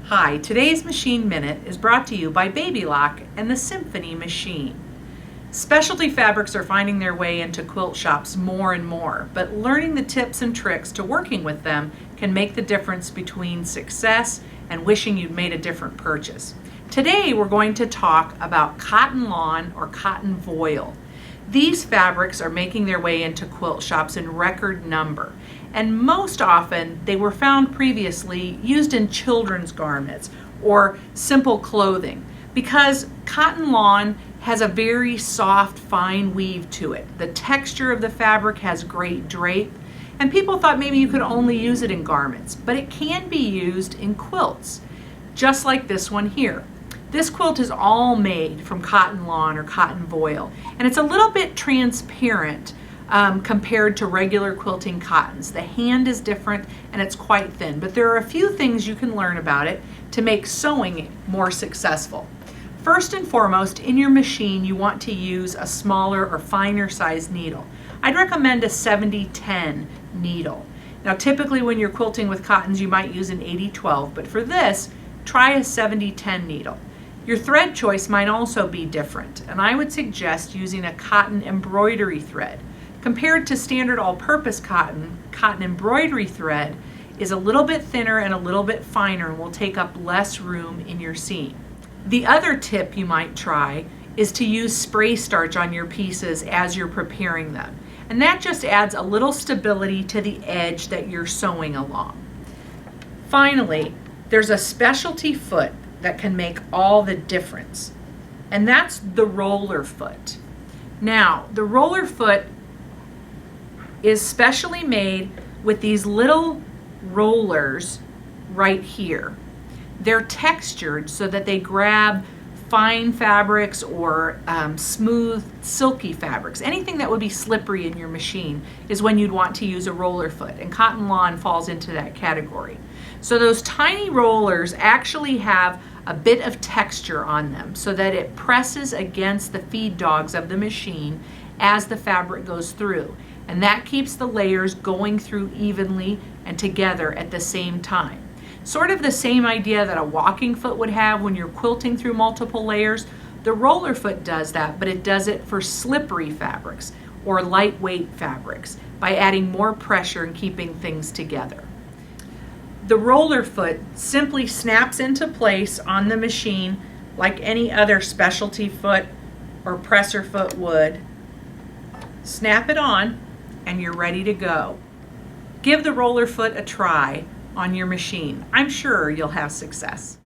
Hi, today's Machine Minute is brought to you by Baby Lock and the Symphony Machine. Specialty fabrics are finding their way into quilt shops more and more, but learning the tips and tricks to working with them can make the difference between success and wishing you'd made a different purchase. Today we're going to talk about cotton lawn or cotton voile. These fabrics are making their way into quilt shops in record number, and most often they were found previously used in children's garments or simple clothing because cotton lawn has a very soft, fine weave to it. The texture of the fabric has great drape, and people thought maybe you could only use it in garments, but it can be used in quilts, just like this one here. This quilt is all made from cotton lawn or cotton voile, and it's a little bit transparent compared to regular quilting cottons. The hand is different and it's quite thin, but there are a few things you can learn about it to make sewing more successful. First and foremost, in your machine you want to use a smaller or finer size needle. I'd recommend a 70-10 needle. Now typically when you're quilting with cottons you might use an 80-12, but for this try a 70-10 needle. Your thread choice might also be different, and I would suggest using a cotton embroidery thread. Compared to standard all-purpose cotton, cotton embroidery thread is a little bit thinner and a little bit finer and will take up less room in your seam. The other tip you might try is to use spray starch on your pieces as you're preparing them, and that just adds a little stability to the edge that you're sewing along. Finally, there's a specialty foot that can make all the difference, and that's the roller foot. Now, the roller foot is specially made with these little rollers right here. They're textured so that they grab fine fabrics or smooth, silky fabrics. Anything that would be slippery in your machine is when you'd want to use a roller foot, and cotton lawn falls into that category. So those tiny rollers actually have a bit of texture on them so that it presses against the feed dogs of the machine as the fabric goes through. And that keeps the layers going through evenly and together at the same time. Sort of the same idea that a walking foot would have when you're quilting through multiple layers. The roller foot does that, but it does it for slippery fabrics or lightweight fabrics by adding more pressure and keeping things together. The roller foot simply snaps into place on the machine like any other specialty foot or presser foot would. Snap it on and you're ready to go. Give the roller foot a try on your machine. I'm sure you'll have success.